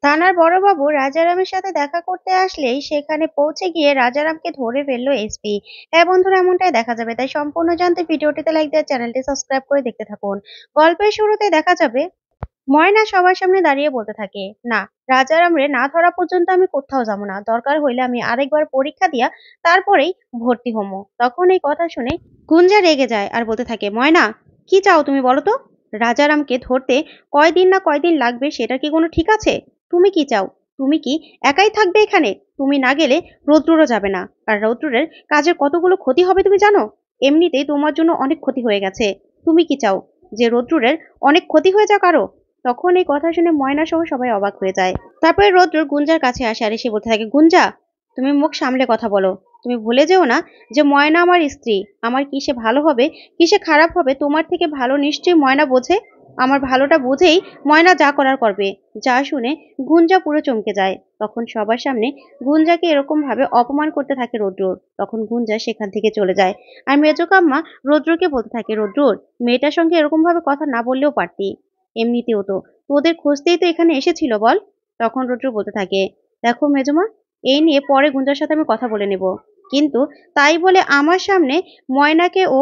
থানার বড়বাবু রাজারামের সাথে দেখা করতে আসলেই সেখানে পৌঁছে গিয়ে রাজারামকে ধরে ফেললো এসপি। হ্যাঁ বন্ধুরা, এমনটাই দেখা যাবে, তাই সম্পূর্ণ জানতে ভিডিওটিতে লাইক দিয়ে চ্যানেলটি সাবস্ক্রাইব করে দেখতে থাকুন। গল্পের শুরুতে দেখা যাবে ময়না সবার সামনে দাঁড়িয়ে বলতে থাকে, না, রাজারাম রে না ধরা পর্যন্ত আমি কোথাও যাব না। দরকার হইলে আমি আরেকবার পরীক্ষা দিয়া তারপরেই ভর্তি হমো। তখন এই কথা শুনে গুঞ্জা রেগে যায় আর বলতে থাকে, ময়না, কি চাও তুমি বলো তো? রাজারামকে ধরতে কয়দিন না কয়দিন লাগবে সেটা কি কোনো ঠিক আছে? তুমি কি চাও? তুমি কি একাই থাকবে এখানে? তুমি না গেলে রৌদ্রুরও যাবে না। আর রৌদ্রের কাজের কতগুলো ক্ষতি হবে তুমি জানো? এমনিতেই তোমার জন্য অনেক ক্ষতি হয়ে গেছে। তুমি কি চাও যে রৌদ্রের অনেক ক্ষতি হয়ে যাক আরো? তখন এই কথা শুনে ময়না সহ সবাই অবাক হয়ে যায়। তারপরে রৌদ্র গুঞ্জার কাছে আসে আর এসে বলতে থাকে, গুঞ্জা, তুমি মুখ সামলে কথা বলো। তুমি ভুলে যেও না যে ময়না আমার স্ত্রী। আমার কিসে ভালো হবে কিসে খারাপ হবে তোমার থেকে ভালো নিশ্চয়ই ময়না বোঝে। আমার ভালোটা বুঝেই ময়না যা করার করবে। যা শুনে গুঞ্জা পুরো চমকে যায়। তখন সবার সামনে গুঞ্জাকে এরকম ভাবে অপমান করতে থাকে রৌদ্র। তখন গুঞ্জা সেখান থেকে চলে যায়। আর মেজকাম্মা রৌদ্রকে বলতে থাকে, রৌদ্র, মেয়েটার সঙ্গে এরকম ভাবে কথা না বললেও পারতি। এমনিতেও তো তোদের খুঁজতেই তো এখানে এসেছিল বল। তখন রুদ্র বলতে থাকে, দেখো মেজমা, এই নিয়ে পরে গুঞ্জার সাথে আমি কথা বলে নেব, কিন্তু তাই বলে আমার সামনে ময়নাকে ও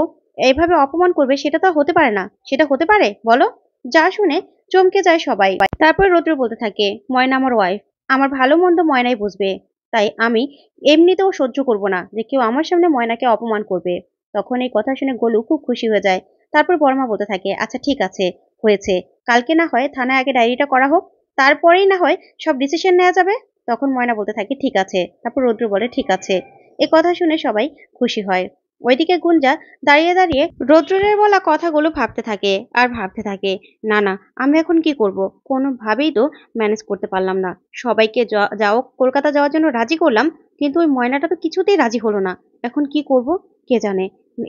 এইভাবে অপমান করবে সেটা তো আর হতে পারে না। সেটা হতে পারে বলো? যা শুনে চমকে যায় সবাই। তারপর রুদ্র বলতে থাকে, ময়না আমার ওয়াইফ, আমার ভালো মন্দ ময়নাই বুঝবে। তাই আমি এমনিতেও সহ্য করব না যে কেউ আমার সামনে ময়নাকে অপমান করবে। তখন এই কথা শুনে গোলু খুব খুশি হয়ে যায়। তারপর বর্মা বলতে থাকে, আচ্ছা ঠিক আছে, হয়েছে। কালকে না হয় থানায় আগে ডায়েরিটা করা হোক, তারপরেই না হয় সব ডিসিশন নেওয়া যাবে। তখন ময়না বলতে থাকে, ঠিক আছে। তারপর রৌদ্র বলে, ঠিক আছে। এ কথা শুনে সবাই খুশি হয়। ওইদিকে গুঞ্জা দাঁড়িয়ে দাঁড়িয়ে রৌদ্রের বলা কথাগুলো ভাবতে থাকে আর ভাবতে থাকে, না না, আমি এখন কি করব? কোনোভাবেই তো ম্যানেজ করতে পারলাম না। সবাইকে যাও কলকাতা যাওয়ার জন্য রাজি করলাম, কিন্তু ওই ময়নাটা তো কিছুতেই রাজি হলো না। এখন কি করব কে জানে।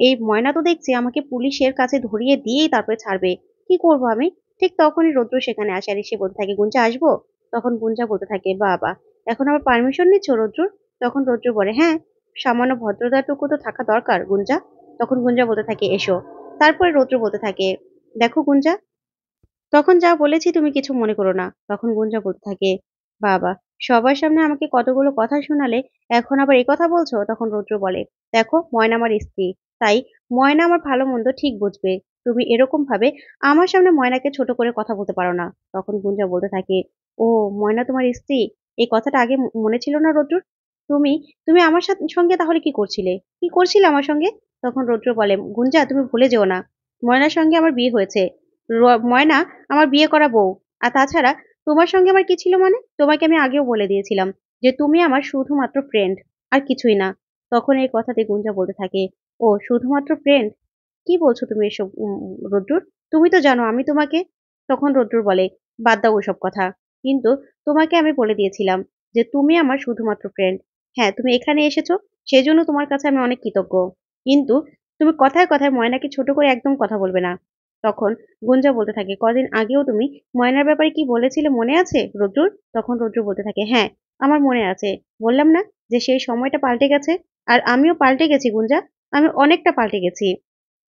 এই ময়না তো দেখছি আমাকে পুলিশের কাছে ধরিয়ে দিয়েই তারপরে ছাড়বে। কি করব আমি? ঠিক তখনই রৌদ্র সেখানে আসে আর এসে বলতে থাকে, গুঞ্জা আসবো? তখন গুঞ্জা বলতে থাকে, বাবা, এখন আবার পারমিশন নিচ্ছ রৌদ্র? তখন রৌদ্র বলে, হ্যাঁ, সামান্য ভদ্রতাটুকু তো থাকা দরকার গুঞ্জা। তখন গুঞ্জা বলতে থাকে, এসো। তারপরে রৌদ্র বলতে থাকে, দেখো গুঞ্জা, তখন যা বলেছি তুমি কিছু মনে করো না। তখন গুঞ্জা বলতে থাকে, বাবা, সবার সামনে আমাকে কতগুলো কথা শোনালে, এখন আবার এই কথা বলছো? তখন রৌদ্র বলে, দেখো, ময়না আমার স্ত্রী, তাই ময়না আমার ভালো মন্দ ঠিক বুঝবে। তুমি এরকম ভাবে আমার সামনে ময়নাকে ছোট করে কথা বলতে পারো না। তখন গুঞ্জা বলতে থাকে, ও, ময়না তোমার স্ত্রী? এই কথাটা আগে মনে ছিল না রৌদ্র? তুমি তুমি আমার সাথে সঙ্গে তাহলে কি করছিলে? কি করছিলে আমার সঙ্গে? তখন রৌদ্র বলে, গুঞ্জা, তুমি ভুলে যেও না, ময়নার সঙ্গে আমার বিয়ে হয়েছে। ময়না আমার বিয়ে করা বউ। আর তাছাড়া তোমার সঙ্গে আমার কি ছিল মানে? তোমাকে আমি আগেও বলে দিয়েছিলাম যে তুমি আমার শুধুমাত্র ফ্রেন্ড, আর কিছুই না। তখন এই কথাতে গুঞ্জা বলতে থাকে, ও, শুধুমাত্র ফ্রেন্ড? কি বলছো তুমি এসব রুদ্র? তুমি তো জানো আমি তোমাকে। তখন রুদ্র বলে, বাদ দাও ওসব কথা। কিন্তু তোমাকে আমি বলে দিয়েছিলাম যে তুমি আমার শুধুমাত্র ফ্রেন্ড। হ্যাঁ, তুমি এখানে এসেছো, সেজন্য তোমার কাছে আমি অনেক কৃতজ্ঞ। কিন্তু তুমি কথায় কথায় ময়নাকে ছোট করে একদম কথা বলবে না। তখন গুঞ্জা বলতে থাকে, কদিন আগেও তুমি ময়নার ব্যাপারে কি বলেছিলে মনে আছে রুদ্র? তখন রুদ্র বলতে থাকে, হ্যাঁ, আমার মনে আছে। বললাম না যে সেই সময়টা পাল্টে গেছে। আর আমিও পাল্টে গেছি গুঞ্জা, আমি অনেকটা পাল্টে গেছি।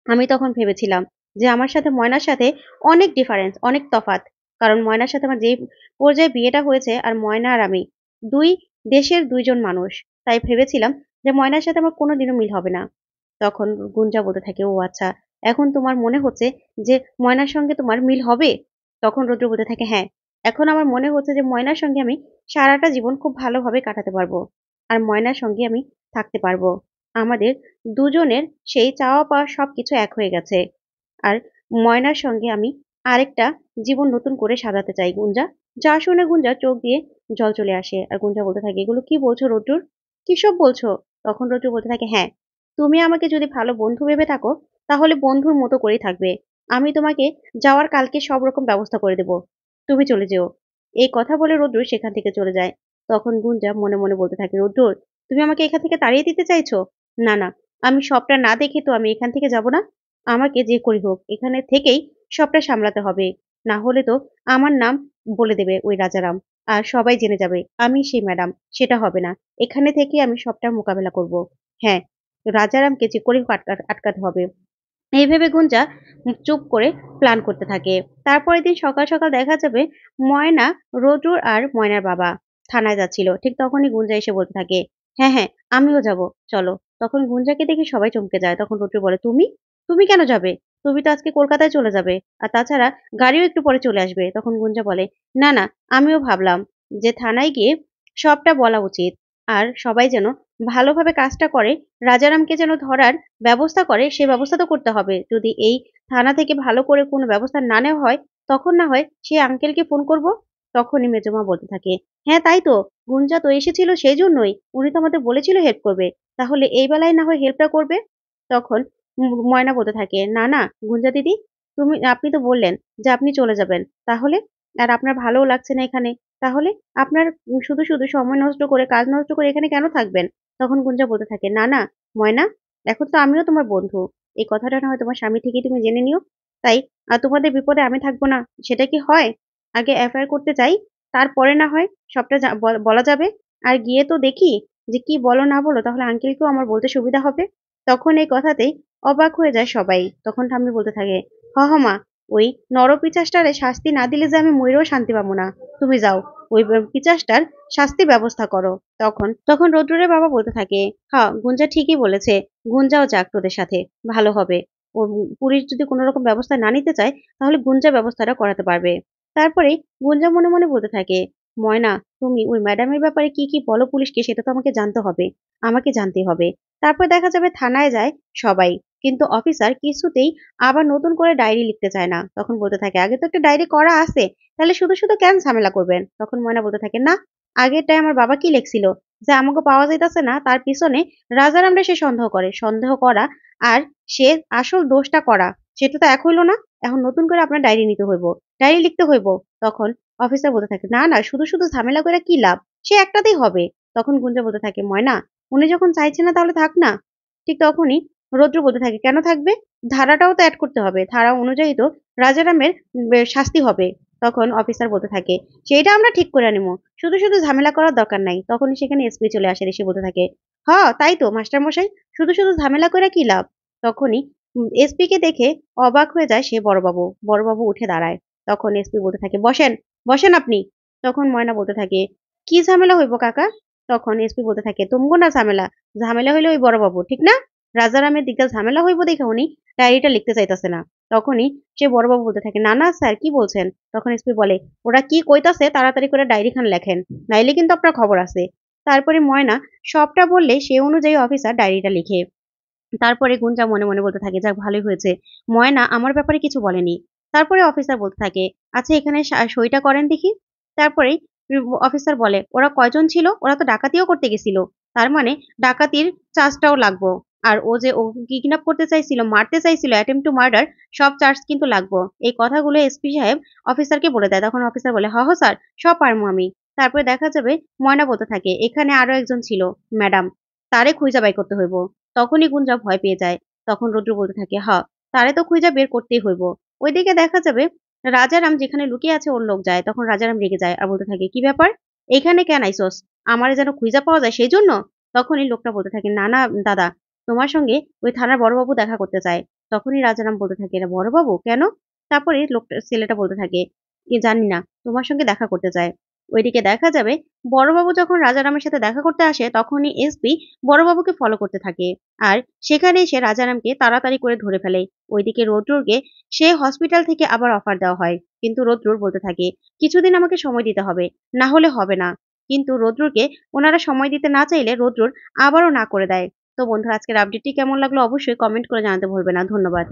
আমি তখন ভেবেছিলাম যে আমার সাথে ময়নার সাথে অনেক ডিফারেন্স, অনেক তফাৎ। কারণ ময়নার সাথে আমার যেই পর্যায়ে বিয়েটা হয়েছে আর ময়না আর আমি ২ দেশের ২ জন মানুষ। তাই ভেবেছিলাম যে ময়নার সাথে আমার কোনোদিনও মিল হবে না। তখন গুঞ্জা বলতে থাকে, ও আচ্ছা, এখন তোমার মনে হচ্ছে যে ময়নার সঙ্গে তোমার মিল হবে? তখন রুদ্র বলতে থাকে, হ্যাঁ, এখন আমার মনে হচ্ছে যে ময়নার সঙ্গে আমি সারাটা জীবন খুব ভালোভাবে কাটাতে পারবো। আর ময়নার সঙ্গে আমি থাকতে পারবো। আমাদের দুজনের সেই চাওয়া পাওয়া সবকিছু এক হয়ে গেছে। আর ময়নার সঙ্গে আমি আরেকটা জীবন নতুন করে সাজাতে চাই গুঞ্জা। যা শুনে গুঞ্জা চোখ দিয়ে জল চলে আসে। আর গুঞ্জা বলতে থাকে, এগুলো কি বলছো রুদ্র? কিসব বলছো? তখন রুদ্র বলতে থাকে, হ্যাঁ, তুমি আমাকে যদি ভালো বন্ধু ভেবে থাকো তাহলে বন্ধুর মতো করেই থাকবে। আমি তোমাকে যাওয়ার কালকে সব রকম ব্যবস্থা করে দেব। তুমি চলে যেও। এই কথা বলে রুদ্র সেখান থেকে চলে যায়। তখন গুঞ্জা মনে মনে বলতে থাকে, রুদ্র, তুমি আমাকে এখান থেকে তাড়িয়ে দিতে চাইছো? না না, আমি সবটা না দেখে তো আমি এখান থেকে যাব না। আমাকে যে করেই হোক এখানে থেকেই সবটা সামলাতে হবে। না হলে তো আমার নাম বলে দেবে ওই রাজারাম। আর সবাই জেনে যাবে আমি সেই ম্যাডাম। সেটা হবে না। এখানে থেকে আমি সবটার মোকাবেলা করব। হ্যাঁ, রাজারামকে যে করে হোক আটকাতে হবে। এই ভেবে গুঞ্জা চুপ করে প্ল্যান করতে থাকে। তারপরের দিন সকাল সকাল দেখা যাবে ময়না, রোদ্রুর আর ময়নার বাবা থানায় যাচ্ছিল। ঠিক তখনই গুঞ্জা এসে বলতে থাকে, হ্যাঁ হ্যাঁ, আমিও যাব, চলো। তখন গুঞ্জাকে দেখে সবাই চমকে যায়। তখন রোদ্রু বলে, তুমি তুমি কেন যাবে? তুমি তো আজকে কলকাতায় চলে যাবে, আর তাছাড়া গাড়িও একটু পরে চলে আসবে। তখন গুঞ্জা বলে, না না, আমিও ভাবলাম যে থানায় গিয়ে সবটা বলা উচিত, আর সবাই যেন ভালোভাবে কাজটা করে, রাজারামকে যেন ধরার ব্যবস্থা করে, সে ব্যবস্থা তো করতে হবে। যদি এই থানা থেকে ভালো করে কোনো ব্যবস্থা না নেওয়া হয়, তখন না হয় সেই আঙ্কেলকে ফোন করব। তখনই মেজমা বলতে থাকে, হ্যাঁ তাই তো, গুঞ্জা তো এসেছিল সেই জন্যই, উনি তো আমাদের বলেছিল হেল্প করবে, তাহলে এই বেলায় না হয় হেল্পটা করবে। তখন ময়না বলতে থাকে, না না গুঞ্জা দিদি, আপনি তো বললেন যে আপনি চলে যাবেন, তাহলে আর আপনার ভালোও লাগছে না এখানে, তাহলে আপনার শুধু শুধু সময় নষ্ট করে, কাজ নষ্ট করে এখানে কেন থাকবেন? তখন গুঞ্জা বলতে থাকে, না না ময়না, এখন তো আমিও তোমার বন্ধু। এই কথাটা না হয় তোমার স্বামী থেকেই তুমি জেনে নিও। তাই তোমাদের বিপদে আমি থাকবো না, সেটা কি হয়? আগে এফআইআর করতে চাই, তারপরে না হয় সবটা বলা যাবে। আর গিয়ে তো দেখি যে কি বলো না বলো, তাহলে আঙ্কেলকেও আমার বলতে সুবিধা হবে। তখন এই কথাতেই অবাক হয়ে যায় সবাই। তখন ঠাম্মি বলতে থাকে, হ হ মা, ওই নরপিশাচটারে শাস্তি না দিলে যে আমি মইরেও শান্তি পাবো না। তুমি যাও, ওই পিশাচটার শাস্তি ব্যবস্থা করো। তখন রৌদ্রের বাবা বলতে থাকে, হ্যাঁ গুঞ্জা ঠিকই বলেছে, গুঞ্জাও যাক তোদের সাথে, ভালো হবে। ও পুলিশ যদি কোনো রকম ব্যবস্থা না নিতে চায়, তাহলে গুঞ্জা ব্যবস্থাটা করাতে পারবে। তারপরে গুঞ্জা মনে মনে বলতে থাকে, ময়না, তুমি ওই ম্যাডামের ব্যাপারে কি কি বলো পুলিশকে, সেটা তো আমাকে জানতে হবে, আমাকে জানতে হবে। তারপর দেখা যাবে থানায় যায় সবাই, কিন্তু অফিসার কিছুতেই আবার নতুন করে ডায়েরি লিখতে চায় না। তখন বলতে থাকে, আগে তো একটা ডায়েরি করা আছে, তাহলে শুধু শুধু কেন ঝামেলা করবেন? তখন ময়না বলতে থাকে, না, আগেরটায় আমার বাবা কি লিখছিল, যে আমাকে পাওয়া যাইতাছে না, তার পিছনে রাজারামরে সে সন্দেহ করে, সন্দেহ করা আর সে আসল দোষটা করা, সেটা তো এক হইল না। এখন নতুন করে আপনার ডায়েরি নিতে হইব, ডায়েরি লিখতে হইব। তখন অফিসার বলতে থাকে, না না, শুধু শুধু ঝামেলা করে কি লাভ, সে একটাতেই হবে। তখন গুঞ্জা বলতে থাকে, ময়না, উনি যখন চাইছে না তাহলে থাক না। ঠিক তখনই রৌদ্র বলতে থাকে, কেন থাকবে? ধারাটাও তো অ্যাড করতে হবে, ধারা অনুযায়ী তো রাজারামের শাস্তি হবে। তখন অফিসার বলতে থাকে, সেইটা আমরা ঠিক করে নিবো, শুধু শুধু ঝামেলা করার দরকার নাই। তখনই সেখানে এসপি চলে আসে, এসে বলতে থাকে, হ তাই তো মাস্টার মশাই, শুধু শুধু ঝামেলা করে কি লাভ? তখনই এসপি কে দেখে অবাক হয়ে যায় সে বড়বাবু। বড়বাবু উঠে দাঁড়ায়। তখন এসপি বলতে থাকে, বসেন, বসেন আপনি। তখন ময়না বলতে থাকে, কি ঝামেলা হইব কাকা? তখন এসপি বলতে থাকে, তুমগো না ঝামেলা, ঝামেলা হইলে ওই বড়বাবু, ঠিক না? রাজারামের দিকটা ঝামেলা হইব দেখে উনি ডায়েরিটা লিখতে চাইতেছে না। তখনই সে বড়বাবু বলতে থাকে, না না স্যার, কি বলছেন? তখন এসপি বলে, ওরা কি কইতাছে তাড়াতাড়ি করে ডায়েরি খান লেখেন, নাইলে কিন্তু আপনার খবর আছে। তারপরে ময়না সবটা বললে সে অনুযায়ী অফিসার ডায়েরিটা লিখে। তারপরে গুঞ্জা মনে মনে বলতে থাকে, যাক ভালোই হয়েছে, ময়না আমার ব্যাপারে কিছু বলেনি। তারপরে অফিসার বলতে থাকে, আচ্ছা এখানে সইটা করেন দেখি। তারপরে অফিসার বলে, ওরা কয়জন ছিল? ওরা তো ডাকাতিও করতে গেছিল, তার মানে ডাকাতির চার্জটাও লাগবো। আর ও যে ও কিডন্যাপ করতে চাইছিল, মারতে চাইছিল, অ্যাটেম্প টু মার্ডার, সব চার্জ কিন্তু লাগবো। এই কথাগুলো এসপি সাহেব অফিসারকে বলে দেয়। তখন অফিসার বলে, হ হ স্যার, সব পারমু আমি। তারপরে দেখা যাবে ময়না বলতে থাকে, এখানে আরো একজন ছিল, ম্যাডাম, তারে খুঁজা বাই করতে হইব। তখনই গুঞ্জা ভয় পেয়ে যায়। তখন রুদ্র বলতে থাকে, হা, তারে তো খুঁজা বের করতেই হইব। ওইদিকে দেখা যাবে রাজারাম যেখানে লুকিয়ে আছে ওর লোক যায়। তখন রাজারাম রেগে যায় আর বলতে থাকে, কি ব্যাপার, এইখানে কেন আইসোস? আমারে যেন খুঁজা পাওয়া যায় সেই জন্য? তখনই লোকটা বলতে থাকে, না না দাদা, তোমার সঙ্গে ওই থানার বড়বাবু দেখা করতে চায়। তখনই রাজারাম বলতে থাকে, এটা বড়বাবু কেন? তারপরে লোকটা, ছেলেটা বলতে থাকে, জানি না, তোমার সঙ্গে দেখা করতে চায়। ওইদিকে দেখা যাবে বড়বাবু যখন রাজারামের সাথে দেখা করতে আসে, তখনই এসপি বড়বাবুকে ফলো করতে থাকে। আর সেখানে সে রাজারামকে তাড়াতাড়ি করে ধরে ফেলে। ওইদিকে রৌদ্রকে সে হসপিটাল থেকে আবার অফার দেওয়া হয়, কিন্তু রৌদ্র বলতে থাকে, কিছুদিন আমাকে সময় দিতে হবে, না হলে হবে না। কিন্তু রৌদ্রকে ওনারা সময় দিতে না চাইলে রৌদ্র আবারও না করে দেয়। তো বন্ধুরা, আজকের আপডেটটি কেমন লাগলো অবশ্যই কমেন্ট করে জানাতে ভুলবে না। ধন্যবাদ।